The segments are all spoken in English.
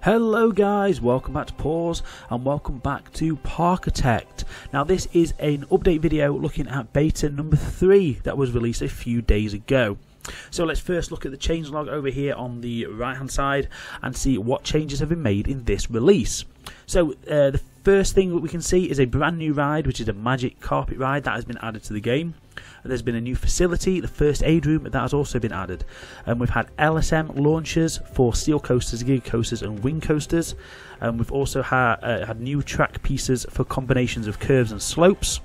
Hello guys, welcome back to Pause and welcome back to Parkitect. Now this is an update video looking at beta number 3 that was released a few days ago. So let's first look at the changelog over here on the right hand side and see what changes have been made in this release. So the first thing that we can see is a brand new ride, which is a magic carpet ride that has been added to the game. There's been a new facility, the first aid room, that has also been added. We've had LSM launchers for steel coasters, gig coasters and wing coasters. We've also had new track pieces for combinations of curves and slopes.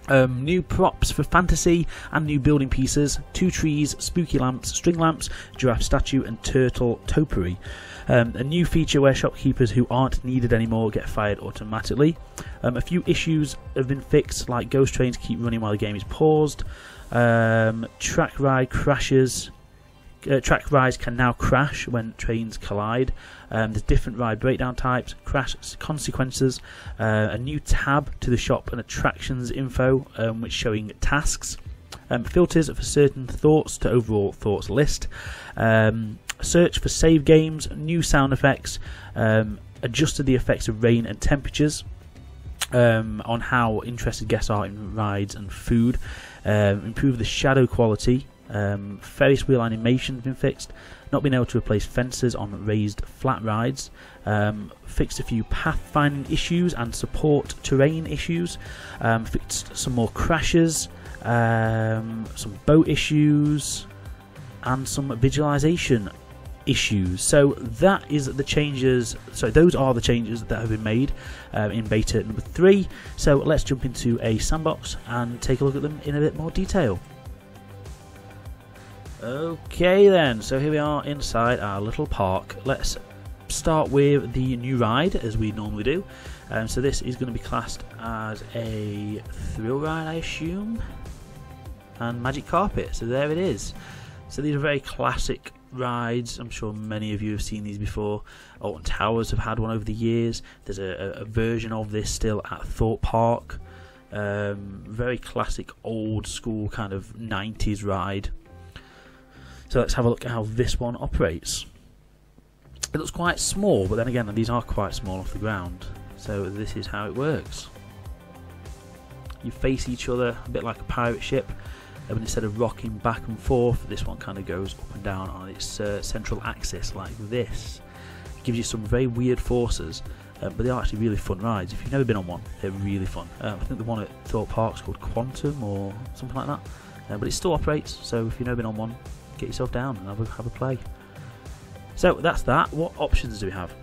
New props for fantasy and new building pieces, 2 trees, spooky lamps, string lamps, giraffe statue and turtle topiary. A new feature where shopkeepers who aren't needed anymore get fired automatically. A few issues have been fixed, like ghost trains keep running while the game is paused. Track ride crashes. Track rides can now crash when trains collide. There's different ride breakdown types, crash consequences, a new tab to the shop and attractions info, which showing tasks, filters for certain thoughts to overall thoughts list, search for save games, new sound effects, adjusted the effects of rain and temperatures on how interested guests are in rides and food, improve the shadow quality. Ferris wheel animation has been fixed, not being able to replace fences on raised flat rides, fixed a few pathfinding issues and support terrain issues, fixed some more crashes, some boat issues and some visualization issues. So that is the changes. So those are the changes that have been made in beta number 3. So let's jump into a sandbox and take a look at them in a bit more detail. Okay then, so here we are inside our little park. Let's start with the new ride as we normally do. So this is going to be classed as a thrill ride, I assume, and magic carpet. So there it is. So these are very classic rides. I'm sure many of you have seen these before. Alton Towers have had one over the years. There's a version of this still at Thorpe Park. Very classic old school kind of 90s ride. So let's have a look at how this one operates. It looks quite small, but then again these are quite small off the ground. So this is how it works. You face each other a bit like a pirate ship, but instead of rocking back and forth, this one kind of goes up and down on its central axis like this. It gives you some very weird forces, but they are actually really fun rides. If you've never been on one, they're really fun. I think the one at Thorpe Park is called Quantum or something like that, but it still operates, so if you've never been on one, get yourself down and have a play. So that's that. What options do we have?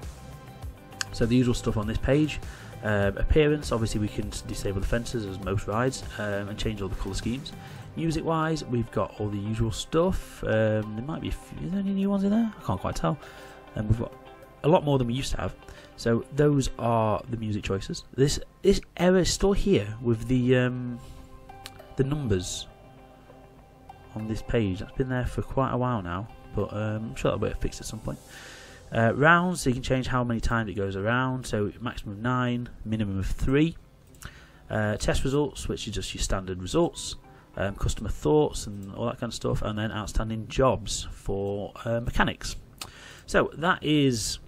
So the usual stuff on this page. Appearance, obviously we can disable the fences as most rides, and change all the colour schemes. Music wise, we've got all the usual stuff. There might be a few, is there any new ones in there? I can't quite tell. We've got a lot more than we used to have. So those are the music choices. This error is still here with the numbers on this page. That's been there for quite a while now, but I'm sure that'll be fixed at some point. Rounds, so you can change how many times it goes around, so maximum of 9, minimum of 3. Test results, which is just your standard results. Customer thoughts and all that kind of stuff, and then outstanding jobs for mechanics. So that is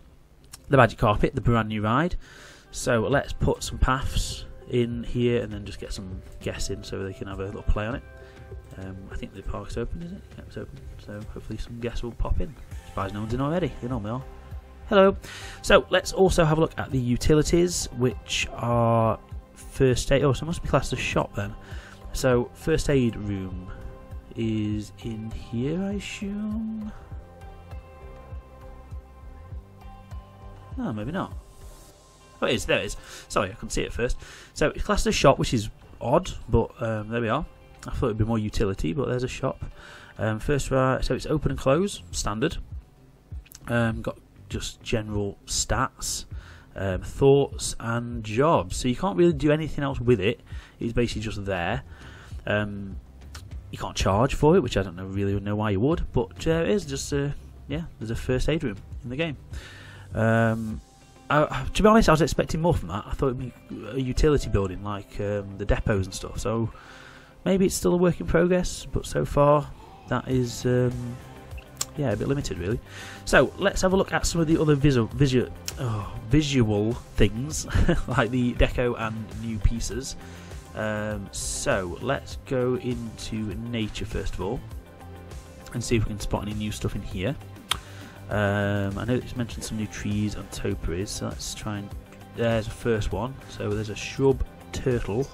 the magic carpet, the brand new ride. So let's put some paths in here and then just get some guests in so they can have a little play on it. I think the park's open, is it? Yeah, it's open, so hopefully some guests will pop in. Surprised no one's in already, they normally are. Hello. So let's also have a look at the utilities, which are first aid. Oh, so it must be classed as shop then. So first aid room is in here, I assume. Oh, maybe not. Oh, it is, there it is. Sorry, I couldn't see it first. So it's classed as shop, which is odd, but there we are. I thought it would be more utility, but there's a shop. First ride, so it's open and close, standard. Got just general stats, thoughts and jobs. So you can't really do anything else with it. It's basically just there. You can't charge for it, which I don't really know why you would, but there it is. Just yeah, there's a first aid room in the game. To be honest, I was expecting more from that. I thought it'd be a utility building like the depots and stuff. So maybe it's still a work in progress, but so far that is yeah, a bit limited really. So let's have a look at some of the other visual things like the deco and new pieces. So let's go into nature first of all and see if we can spot any new stuff in here. I know it's mentioned some new trees and topiaries, so let's try and... There's the first one. So there's a shrub turtle,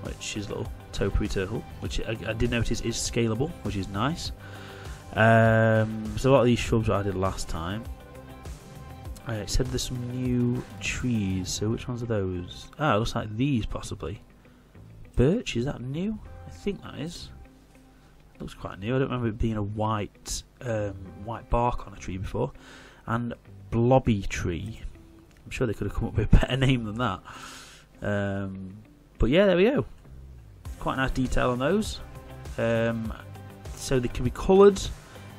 which is a little topiary turtle, which I did notice is scalable, which is nice. So a lot of these shrubs I did last time. It said there's some new trees, so which ones are those? Ah, it looks like these possibly. Birch, is that new? I think that is. It looks quite new. I don't remember it being a white bark on a tree before. And blobby tree. I'm sure they could have come up with a better name than that. But yeah, there we go. Quite nice detail on those. So they can be coloured,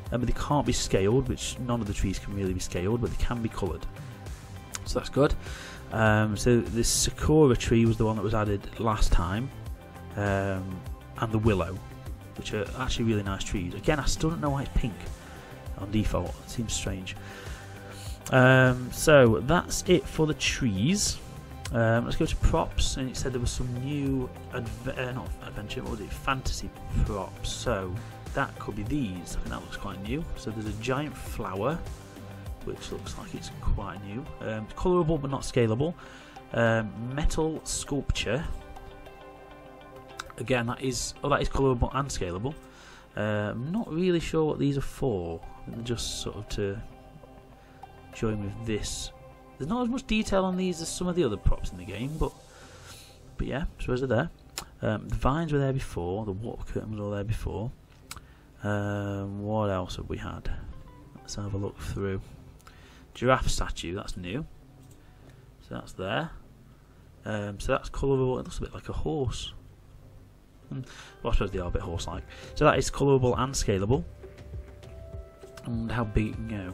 but they can't be scaled, which none of the trees can really be scaled, but they can be coloured. So that's good. So this sakura tree was the one that was added last time, and the willow, which are actually really nice trees. Again, I still don't know why it's pink on default. It seems strange. So that's it for the trees. Let's go to props, and it said there was some new not adventure, what was it? Fantasy props. So that could be these. I think that looks quite new. So there's a giant flower, which looks like it's quite new. Colourable but not scalable. Metal sculpture. Again, that is colourable and scalable. I'm not really sure what these are for. Just sort of to show him with this. There's not as much detail on these as some of the other props in the game, but yeah, I suppose they're there. The vines were there before. The water curtain was all there before. What else have we had? Let's have a look through. Giraffe statue, that's new. So that's there. So that's colourable. It looks a bit like a horse. Well, I suppose they are a bit horse-like. So that is colourable and scalable. And how big it can go.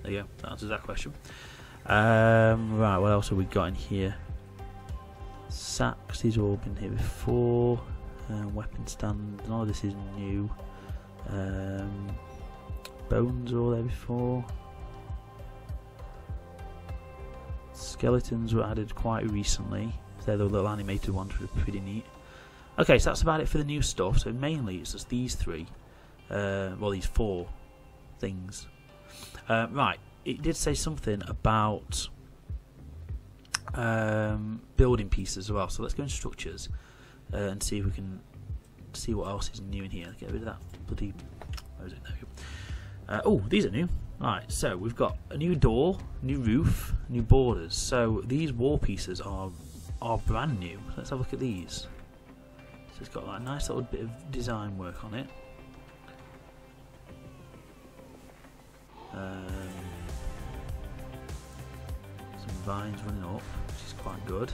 There you go, that answers that question. Right, what else have we got in here? Sacks, these have all been here before. Weapon stand, none of this is new. Bones are all there before. Skeletons were added quite recently. They're the little animated ones, which are pretty neat. Okay, so that's about it for the new stuff. So mainly it's just these three. Well, these four things. Right, it did say something about building pieces as well. So let's go into structures and see if we can see what else is new in here. Get rid of that bloody... Where is it? There we go. Oh, these are new. Right, so we've got a new door, new roof, new borders. So these wall pieces are brand new. Let's have a look at these. So it's got like a nice little bit of design work on it. Some vines running up, which is quite good.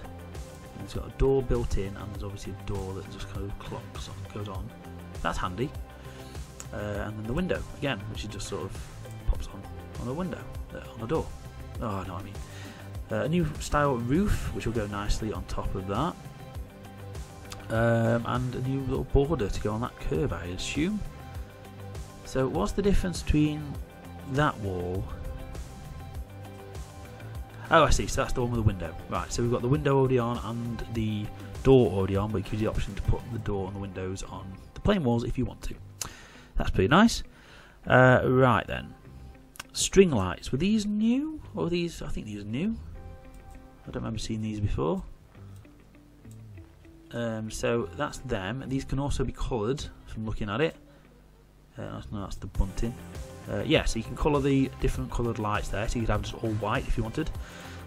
And it's got a door built in, and there's obviously a door that just kind of clocks on, goes on. That's handy. And then the window again, which is just sort of pops on a window, on a door. Oh, I know what I mean. A new style roof, which will go nicely on top of that. And a new little border to go on that curve, I assume. So what's the difference between that wall? Oh, I see, so that's the one with the window. Right, so we've got the window already on and the door already on, but it gives you the option to put the door and the windows on the plain walls if you want to. That's pretty nice. Right then. String lights, were these new? Or were these, I think these are new. I don't remember seeing these before. So that's them. These can also be coloured from looking at it. No, that's the bunting. Yeah, so you can colour the different coloured lights there. So you could have just all white if you wanted.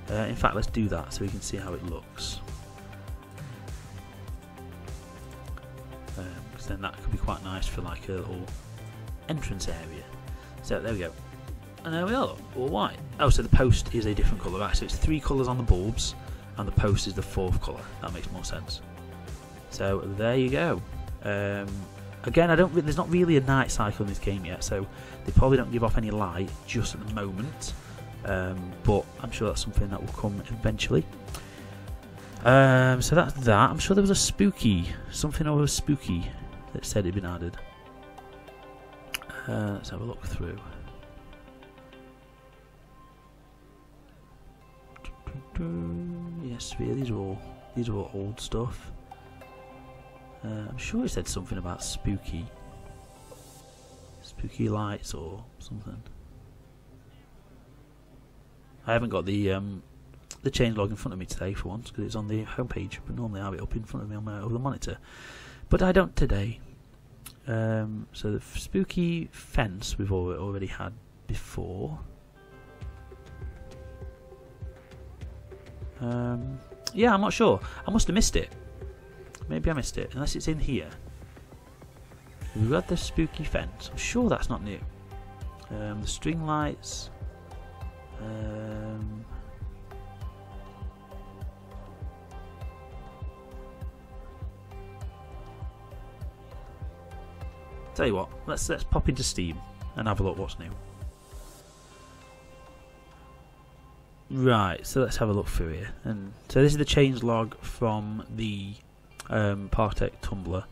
In fact, let's do that so we can see how it looks. Because then that could be quite nice for like a little entrance area. So there we go. And there we are, all white. Oh, so the post is a different colour, right? So it's 3 colours on the bulbs, and the post is the 4th colour. That makes more sense. So there you go. Again, there's not really a night cycle in this game yet, so they probably don't give off any light just at the moment. But I'm sure that's something that will come eventually. So that's that. I'm sure there was a spooky, something over spooky. that said it'd been added. Let's have a look through. Yes, yeah, these are all old stuff. I'm sure it said something about spooky lights or something. I haven't got the changelog in front of me today for once because it's on the homepage, but normally I have it up in front of me on my other monitor. But I don't today. So the spooky fence we've already had before. Yeah, I'm not sure. I must have missed it. Maybe I missed it, unless it's in here. We've got the spooky fence. I'm sure that's not new. The string lights. Tell you what, let's pop into Steam and have a look what's new. Right, so let's have a look through here. And so this is the changelog from the Parkitect Tumblr.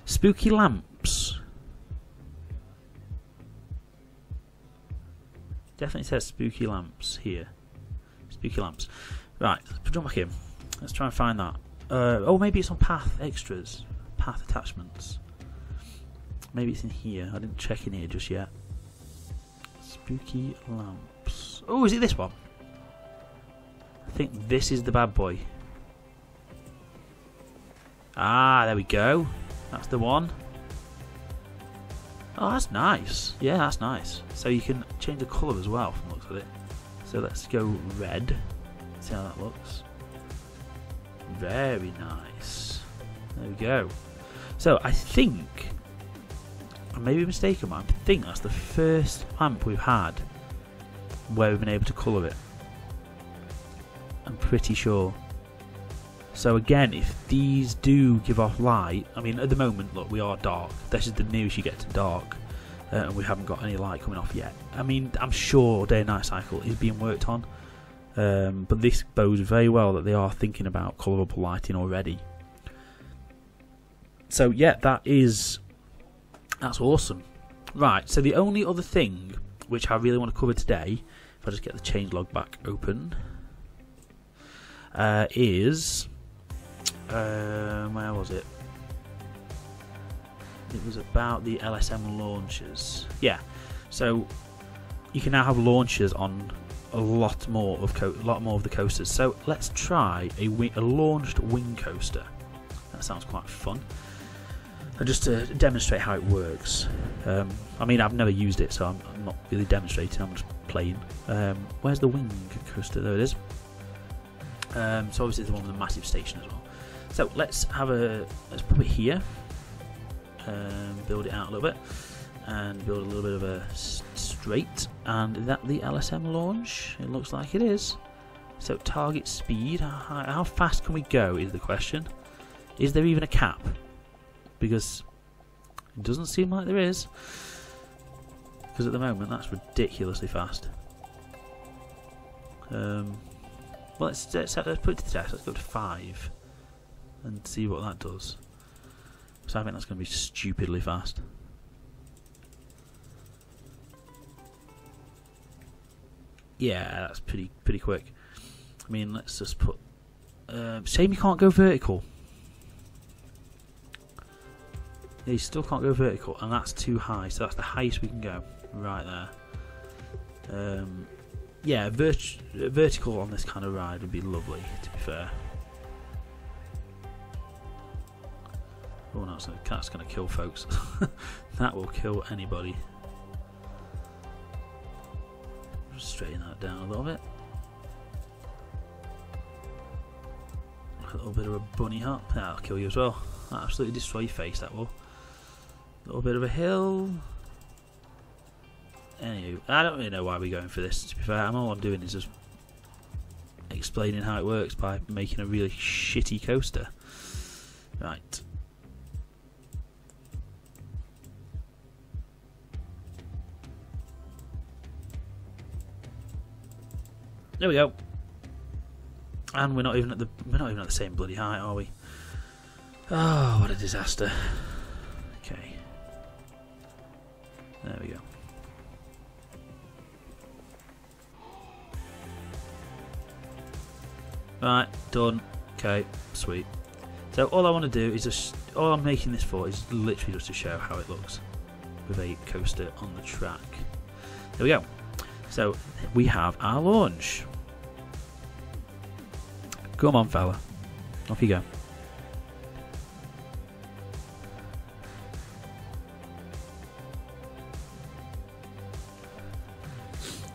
Spooky lamps. Definitely says spooky lamps here. Spooky lamps. Right, let's jump back in. Let's try and find that. Oh, maybe it's on path extras. Path attachments. Maybe it's in here. I didn't check in here just yet. Spooky lamps. Oh, is it this one? I think this is the bad boy. Ah, there we go. That's the one. Oh, that's nice. Yeah, that's nice. So you can change the colour as well from the looks of it. So let's go red. See how that looks. Very nice. There we go. So I think, I may be mistaken, but I think that's the first lamp we've had where we've been able to colour it. I'm pretty sure. So again, if these do give off light, I mean at the moment, look, we are dark. This is the nearest you get to dark, and we haven't got any light coming off yet. I mean, I'm sure day and night cycle is being worked on, but this bodes very well that they are thinking about colourable lighting already. So yeah, that's awesome. Right, so the only other thing which I really want to cover today, if I just get the changelog back open, is where was it? It was about the LSM launchers. Yeah, so you can now have launchers on a lot more of the coasters. So let's try a launched wing coaster. That sounds quite fun. And just to demonstrate how it works. I mean, I've never used it, so I'm not really demonstrating. I'm just playing. Where's the wing coaster? There it is. So obviously the one with the massive station as well. So let's put it here, build it out a little bit, and build a little bit of a straight. And is that the LSM launch? It looks like it is. So target speed, how fast can we go is the question. Is there even a cap? Because it doesn't seem like there is. Because at the moment that's ridiculously fast. Well, let's put it to the test. Let's go to 5 and see what that does. So I think that's going to be stupidly fast. Yeah, that's pretty quick. I mean, let's just put. Shame you can't go vertical. Yeah, you still can't go vertical, and that's too high. So that's the highest we can go, right there. Yeah, vertical on this kind of ride would be lovely, to be fair. Oh, no, that's going to kill folks. That will kill anybody. Just straighten that down a little bit. A little bit of a bunny hop. That'll kill you as well. That'll absolutely destroy your face, that will. A little bit of a hill. Anyway, I don't really know why we're going for this, to be fair. All I'm doing is just explaining how it works by making a really shitty coaster. Right. There we go. And we're not even at the same bloody height, are we? Oh, what a disaster. Okay. There we go. Right, done. Okay, sweet. So all I want to do is just, all I'm making this for is literally just to show how it looks with a coaster on the track. There we go. So we have our launch. Come on, fella. Off you go.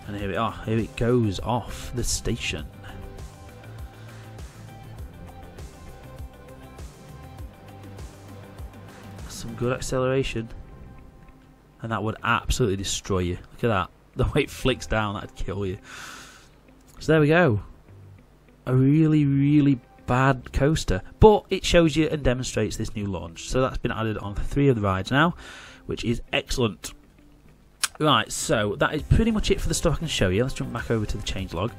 And here we are. Here it goes off the station. Some good acceleration. And that would absolutely destroy you. Look at that. The way it flicks down, that'd kill you. So there we go. A really, really bad coaster. But it shows you and demonstrates this new launch. So that's been added on 3 of the rides now, which is excellent. Right, so that is pretty much it for the stuff I can show you. Let's jump back over to the changelog.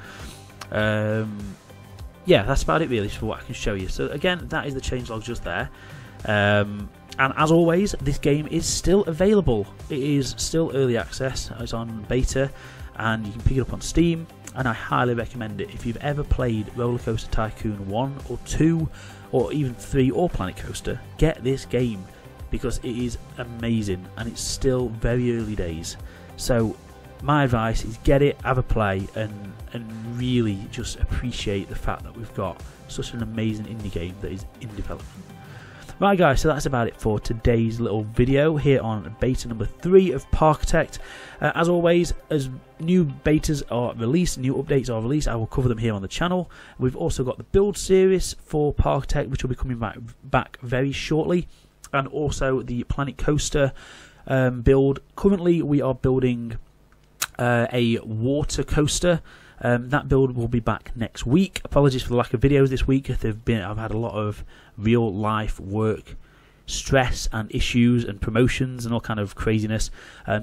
Yeah, that's about it really for what I can show you. So again, that is the changelog just there. And as always, this game is still available. It is still early access. It's on beta, and you can pick it up on Steam. And I highly recommend it. If you've ever played Roller Coaster Tycoon 1 or 2, or even 3, or Planet Coaster, get this game because it is amazing, and it's still very early days. So my advice is get it, have a play, and really just appreciate the fact that we've got such an amazing indie game that is in development. Right guys, so that's about it for today's little video here on beta number 3 of Parkitect. As always, as new betas are released, new updates are released, I will cover them here on the channel. We've also got the build series for Parkitect, which will be coming back very shortly, and also the Planet Coaster build. Currently we are building a water coaster. That build will be back next week. Apologies for the lack of videos this week. I've had a lot of real life work stress and issues and promotions and all kind of craziness.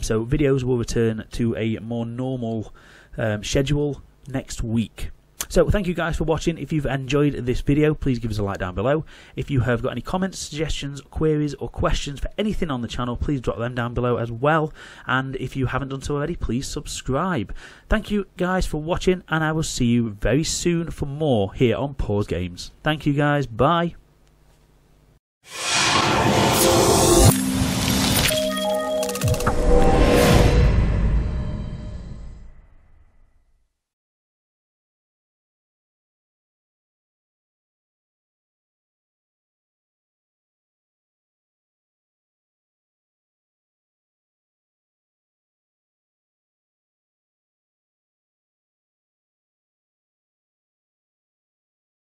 So videos will return to a more normal schedule next week. So thank you guys for watching. If you've enjoyed this video, please give us a like down below. If you have got any comments, suggestions, queries or questions for anything on the channel, please drop them down below as well. And if you haven't done so already, please subscribe. Thank you guys for watching, and I will see you very soon for more here on Pause Games. Thank you guys. Bye.